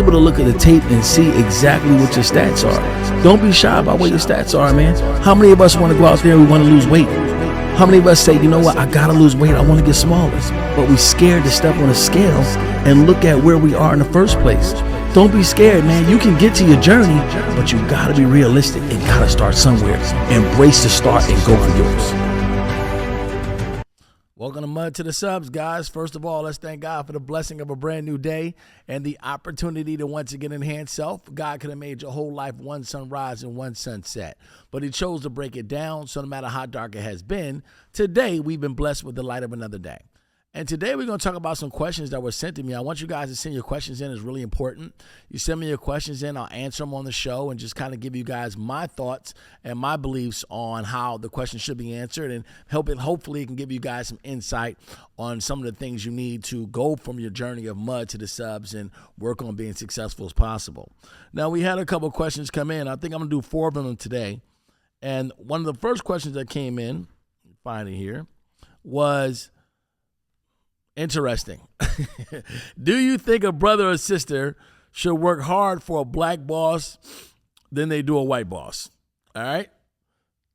able to look at the tape and see exactly what your stats are. Don't be shy about what your stats are, man. How many of us want to go out there and we want to lose weight? How many of us say, you know what, I gotta lose weight, I want to get smaller, but we scared to step on a scale and look at where we are in the first place? Don't be scared, man. You can get to your journey, but you gotta be realistic and gotta start somewhere. Embrace the start and go for yours. Welcome to Mud to the Subs, guys. First of all, let's thank God for the blessing of a brand new day and the opportunity to once again enhance self. God could have made your whole life one sunrise and one sunset, but he chose to break it down, so no matter how dark it has been, today we've been blessed with the light of another day. And today we're going to talk about some questions that were sent to me. I want you guys to send your questions in. It's really important. You send me your questions in, I'll answer them on the show and just kind of give you guys my thoughts and my beliefs on how the question should be answered, and hopefully it can give you guys some insight on some of the things you need to go from your journey of mud to the subs and work on being successful as possible. Now, we had a couple of questions come in. I think I'm going to do 4 of them today. And one of the first questions that came in, find it here, was interesting. Do you think a brother or sister should work hard for a black boss than they do a white boss? All right.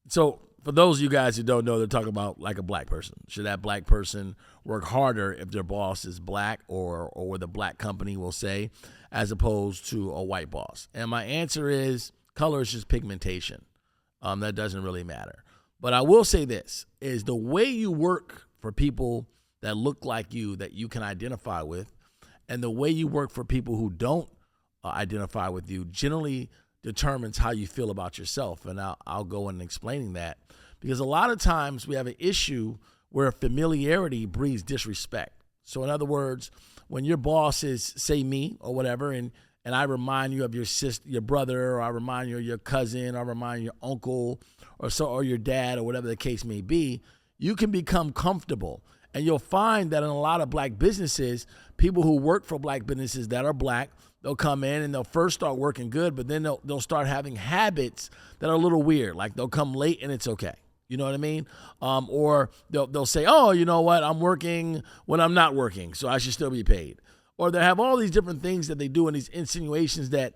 So for those of you guys who don't know, they're talking about like a black person. Should that black person work harder if their boss is black or what the black company will say, as opposed to a white boss? And my answer is color is just pigmentation. That doesn't really matter. But I will say this, is the way you work for people that look like you, that you can identify with, and the way you work for people who don't identify with you generally determines how you feel about yourself. And I'll go in explaining that, because a lot of times we have an issue where familiarity breeds disrespect. So in other words, when your boss is, say, me or whatever, and I remind you of your sister, your brother, or I remind you of your cousin, or I remind you of your uncle, or your dad, or whatever the case may be, you can become comfortable. And you'll find that in a lot of black businesses, people who work for black businesses that are black, they'll come in and they'll first start working good, but then they'll start having habits that are a little weird. Like they'll come late and it's okay. You know what I mean? Or they'll say, oh, you know what? I'm working when I'm not working, so I should still be paid. Or they have all these different things that they do, and these insinuations that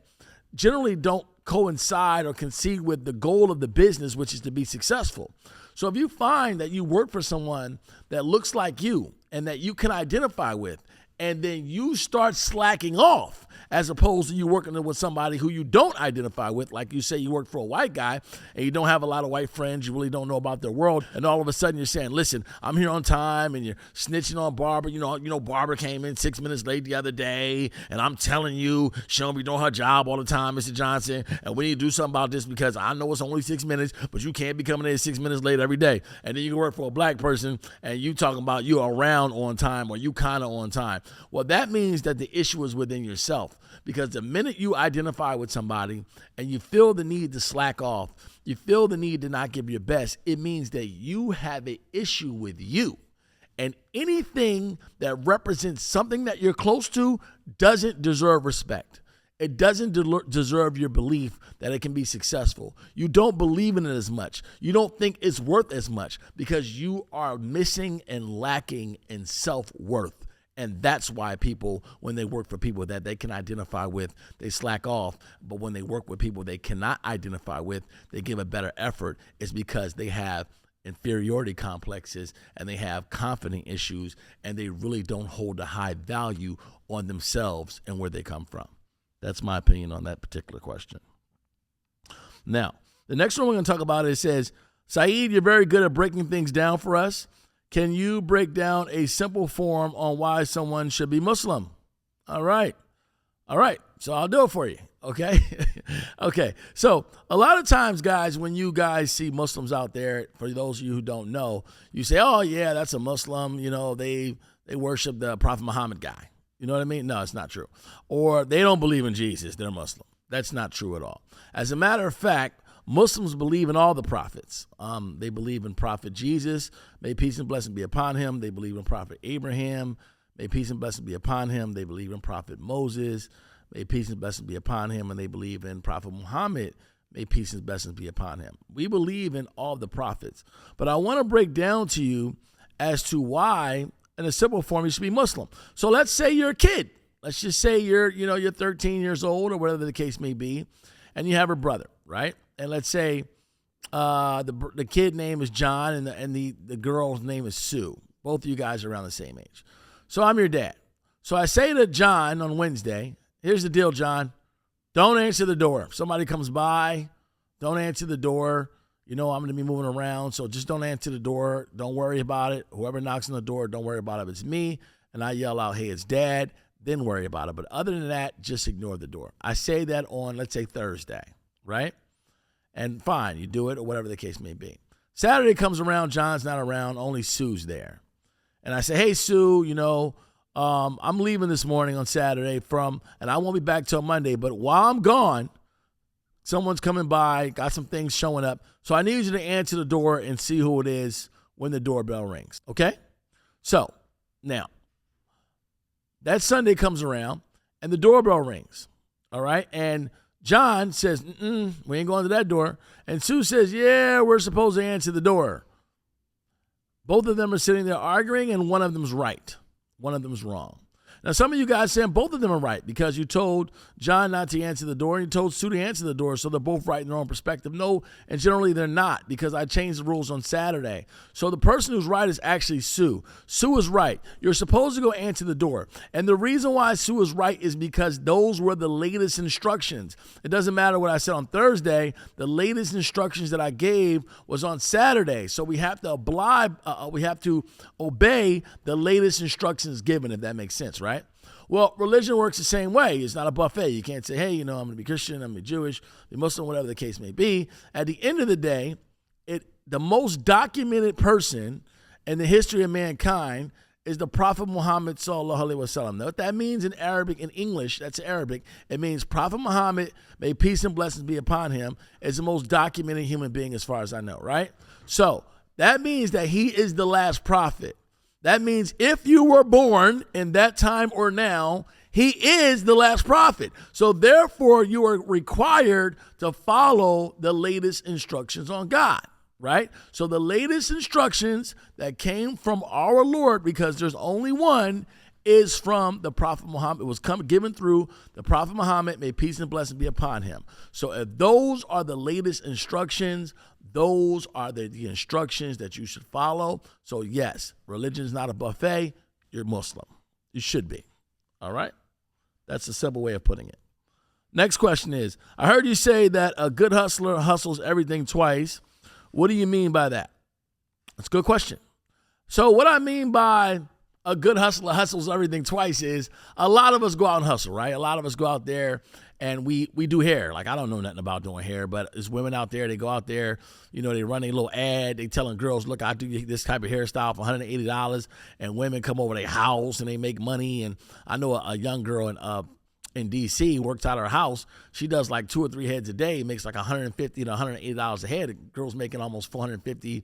generally don't coincide or concede with the goal of the business, which is to be successful. So if you find that you work for someone that looks like you and that you can identify with, and then you start slacking off, as opposed to you working with somebody who you don't identify with, like you say you work for a white guy and you don't have a lot of white friends, you really don't know about their world, and all of a sudden you're saying, listen, I'm here on time, and you're snitching on Barbara. You know, Barbara came in 6 minutes late the other day, and I'm telling you, she don't be doing her job all the time, Mr. Johnson, and we need to do something about this because I know it's only 6 minutes, but you can't be coming in 6 minutes late every day. And then you work for a black person, and you talking about you around on time, or you kind of on time. Well, that means that the issue is within yourself, because the minute you identify with somebody and you feel the need to slack off, you feel the need to not give your best, it means that you have an issue with you. And anything that represents something that you're close to doesn't deserve respect. It doesn't deserve your belief that it can be successful. You don't believe in it as much. You don't think it's worth as much, because you are missing and lacking in self-worth. And that's why people, when they work for people that they can identify with, they slack off. But when they work with people they cannot identify with, they give a better effort. It's because they have inferiority complexes, and they have confidence issues, and they really don't hold a high value on themselves and where they come from. That's my opinion on that particular question. Now, the next one we're going to talk about, it says, Saeed, you're very good at breaking things down for us. Can you break down a simple form on why someone should be Muslim? All right. So I'll do it for you. Okay. Okay. So a lot of times, guys, when you guys see Muslims out there, for those of you who don't know, you say, oh yeah, that's a Muslim. You know, they worship the Prophet Muhammad guy. You know what I mean? No, it's not true. Or they don't believe in Jesus. They're Muslim. That's not true at all. As a matter of fact, Muslims believe in all the prophets. They believe in Prophet Jesus. May peace and blessing be upon him. They believe in Prophet Abraham. May peace and blessing be upon him. They believe in Prophet Moses. May peace and blessing be upon him. And they believe in Prophet Muhammad. May peace and blessings be upon him. We believe in all the prophets. But I want to break down to you as to why, in a simple form, you should be Muslim. So let's say you're a kid Let's just say you're 13 years old or whatever the case may be, and you have a brother, right? And let's say the kid name is John and the girl's name is Sue. Both of you guys are around the same age. So I'm your dad. So I say to John on Wednesday, here's the deal, John. Don't answer the door. If somebody comes by, don't answer the door. I'm going to be moving around, so just don't answer the door. Don't worry about it. Whoever knocks on the door, don't worry about it. If it's me and I yell out, hey, it's Dad, then worry about it. But other than that, just ignore the door. I say that on, let's say, Thursday, right? And fine, you do it or whatever the case may be. Saturday comes around, John's not around, only Sue's there. And I say, hey, Sue, I'm leaving this morning on Saturday and I won't be back till Monday, but while I'm gone, someone's coming by, got some things showing up. So I need you to answer the door and see who it is when the doorbell rings, okay? So now, that Sunday comes around and the doorbell rings, all right? And John says, we ain't going to that door. And Sue says, yeah, we're supposed to answer the door. Both of them are sitting there arguing, and one of them's right. One of them's wrong. Now, some of you guys saying both of them are right because you told John not to answer the door and you told Sue to answer the door, so they're both right in their own perspective. No, and generally they're not because I changed the rules on Saturday. So the person who's right is actually Sue. Sue is right. You're supposed to go answer the door. And the reason why Sue is right is because those were the latest instructions. It doesn't matter what I said on Thursday. The latest instructions that I gave was on Saturday. So we have to obey the latest instructions given, if that makes sense, right? Well, religion works the same way. It's not a buffet. You can't say, hey, I'm going to be Christian, I'm going to be Jewish, be Muslim, whatever the case may be. At the end of the day, the most documented person in the history of mankind is the Prophet Muhammad sallallahu alaihi wasallam. Now, what that means in Arabic, in English, that's Arabic, it means Prophet Muhammad, may peace and blessings be upon him, is the most documented human being as far as I know, right? So that means that he is the last prophet. That means if you were born in that time or now, he is the last prophet. So therefore, you are required to follow the latest instructions on God, right? So the latest instructions that came from our Lord, because there's only one, is from the Prophet Muhammad. It was given through the Prophet Muhammad. May peace and blessing be upon him. So if those are the latest instructions, those are the instructions that you should follow. So yes, religion is not a buffet. You're Muslim. You should be. All right? That's a simple way of putting it. Next question is, I heard you say that a good hustler hustles everything twice. What do you mean by that? That's a good question. So what I mean by a good hustler hustles everything twice is a lot of us go out and hustle, right? A lot of us go out there and we do hair. Like, I don't know nothing about doing hair, but there's women out there, they go out there, they run a little ad, they telling girls, look, I do this type of hairstyle for $180, and women come over their house and they make money. And I know a young girl in D.C. works out of her house. She does like 2 or 3 heads a day, makes like $150 to $180 a head. The girl's making almost $450,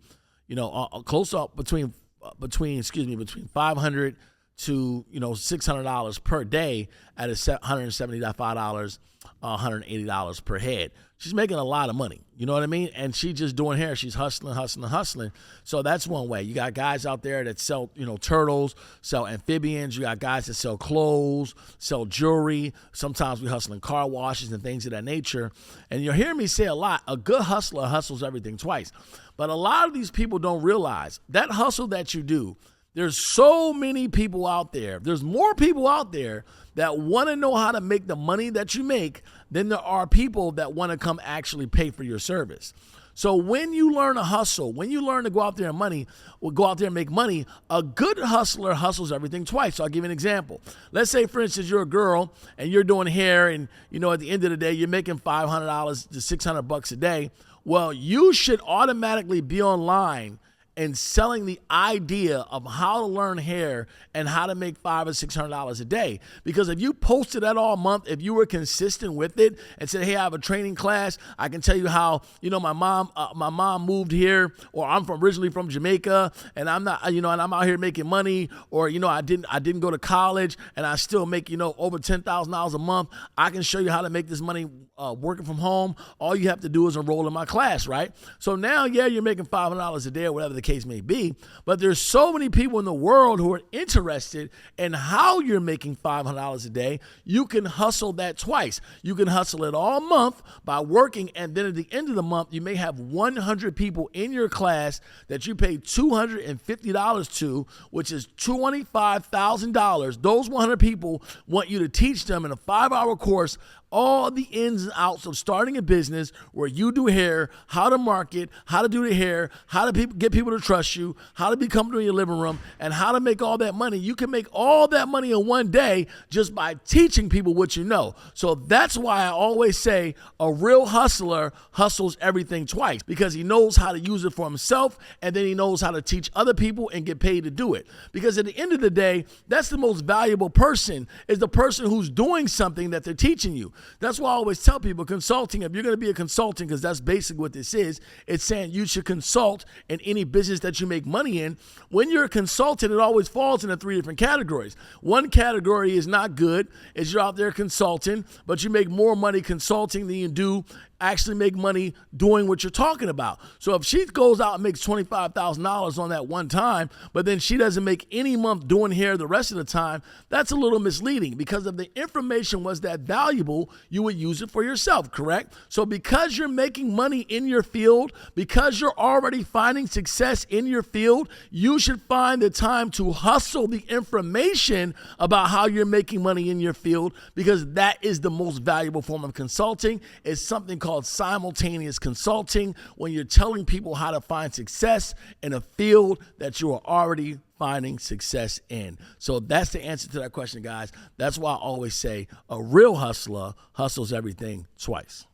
close up between $500 to $600 per day at $175, $180 per head. She's making a lot of money. You know what I mean? And she's just doing hair. She's hustling. So that's one way. You got guys out there that sell, turtles, sell amphibians. You got guys that sell clothes, sell jewelry. Sometimes we hustling car washes and things of that nature. And you'll hear me say a lot, a good hustler hustles everything twice. But a lot of these people don't realize that hustle that you do, there's so many people out there. There's more people out there that want to know how to make the money that you make than there are people that want to come actually pay for your service. So when you learn to hustle, when you learn to go out there and make money, a good hustler hustles everything twice. So I'll give you an example. Let's say, for instance, you're a girl and you're doing hair and, at the end of the day, you're making $500 to $600 a day. Well, you should automatically be online and selling the idea of how to learn hair and how to make $500 or $600 a day. Because if you posted that all month, if you were consistent with it and said, hey, I have a training class, I can tell you how, my mom moved here, or I'm originally from Jamaica, and I'm not, and I'm out here making money, or, I didn't go to college and I still make, over $10,000 a month. I can show you how to make this money working from home. All you have to do is enroll in my class, right? So now, yeah, you're making $500 a day or whatever the case may be. But there's so many people in the world who are interested in how you're making $500 a day. You can hustle that twice. You can hustle it all month by working, and then at the end of the month, you may have 100 people in your class that you pay $250 to, which is $25,000. Those 100 people want you to teach them in a 5-hour course all the ins and outs of starting a business where you do hair, how to market, how to do the hair, how to get people to trust you, how to be comfortable in your living room, and how to make all that money. You can make all that money in one day just by teaching people what you know. So that's why I always say a real hustler hustles everything twice, because he knows how to use it for himself, and then he knows how to teach other people and get paid to do it. Because at the end of the day, that's the most valuable person, is the person who's doing something that they're teaching you. That's why I always tell people, consulting, if you're going to be a consultant, because that's basically what this is, it's saying you should consult in any business that you make money in. When you're a consultant, it always falls into 3 different categories. One category is not good, is you're out there consulting, but you make more money consulting than you do actually make money doing what you're talking about. So if she goes out and makes $25,000 on that one time, but then she doesn't make any month doing hair the rest of the time, that's a little misleading, because if the information was that valuable, you would use it for yourself, correct? So because you're making money in your field, because you're already finding success in your field, you should find the time to hustle the information about how you're making money in your field, because that is the most valuable form of consulting. It's something called simultaneous consulting, when you're telling people how to find success in a field that you are already finding success in. So that's the answer to that question, guys. That's why I always say a real hustler hustles everything twice.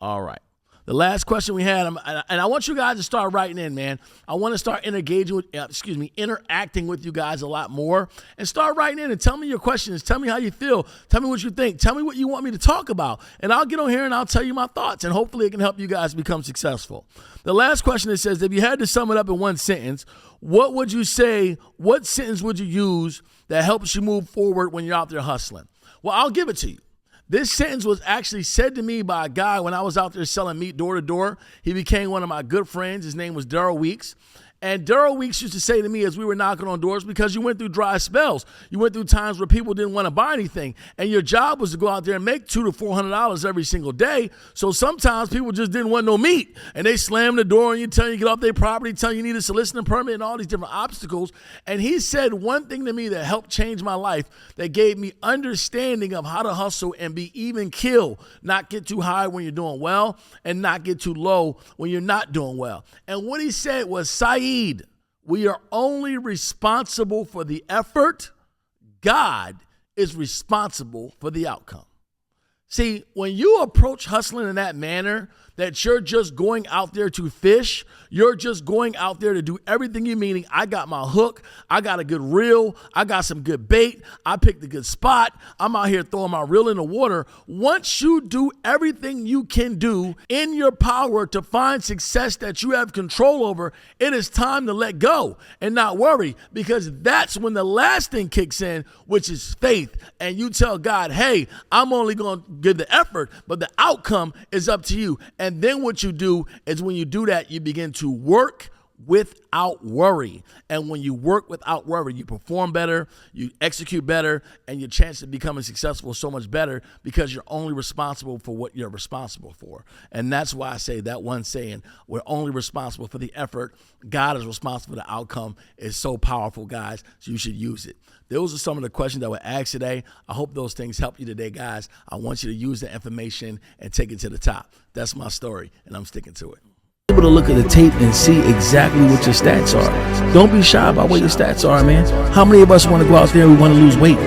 All right. The last question we had, and I want you guys to start writing in, man. I want to start interacting with you guys a lot more, and start writing in and tell me your questions. Tell me how you feel. Tell me what you think. Tell me what you want me to talk about, and I'll get on here and I'll tell you my thoughts, and hopefully it can help you guys become successful. The last question, it says, if you had to sum it up in one sentence, what would you say? What sentence would you use that helps you move forward when you're out there hustling? Well, I'll give it to you. This sentence was actually said to me by a guy when I was out there selling meat door to door. He became one of my good friends. His name was Daryl Weeks. And Daryl Weeks used to say to me as we were knocking on doors, because you went through dry spells, you went through times where people didn't want to buy anything, and your job was to go out there and make $200 to $400 every single day. So sometimes people just didn't want no meat, and they slammed the door on you, telling you to get off their property, telling you need a soliciting permit, and all these different obstacles. And he said one thing to me that helped change my life, that gave me understanding of how to hustle and be even keel, not get too high when you're doing well, and not get too low when you're not doing well. And what he said was, Saeed, we are only responsible for the effort. God is responsible for the outcome. See, when you approach hustling in that manner, that you're just going out there to fish, you're just going out there to do everything you meaning. I got my hook, I got a good reel, I got some good bait, I picked a good spot, I'm out here throwing my reel in the water. Once you do everything you can do in your power to find success that you have control over, it is time to let go and not worry, because that's when the last thing kicks in, which is faith. And you tell God, hey, I'm only going to give the effort, but the outcome is up to you. And then what you do is, when you do that, you begin to work without worry. And when you work without worry, you perform better, you execute better, and your chance of becoming successful is so much better, because you're only responsible for what you're responsible for. And that's why I say that one saying, we're only responsible for the effort. God is responsible for the outcome, is so powerful, guys. So you should use it. Those are some of the questions that were asked today. I hope those things help you today, guys. I want you to use the information and take it to the top. That's my story, and I'm sticking to it. Able to look at the tape and see exactly what your stats are. Don't be shy about what your stats are, man. How many of us want to go out there and we want to lose weight?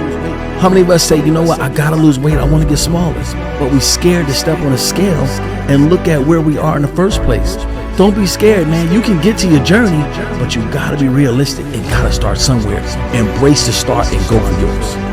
How many of us say, you know what, I gotta lose weight, I want to get smaller, but we're scared to step on a scale and look at where we are in the first place? Don't be scared, man. You can get to your journey, but you gotta be realistic and gotta start somewhere. Embrace the start and go for yours.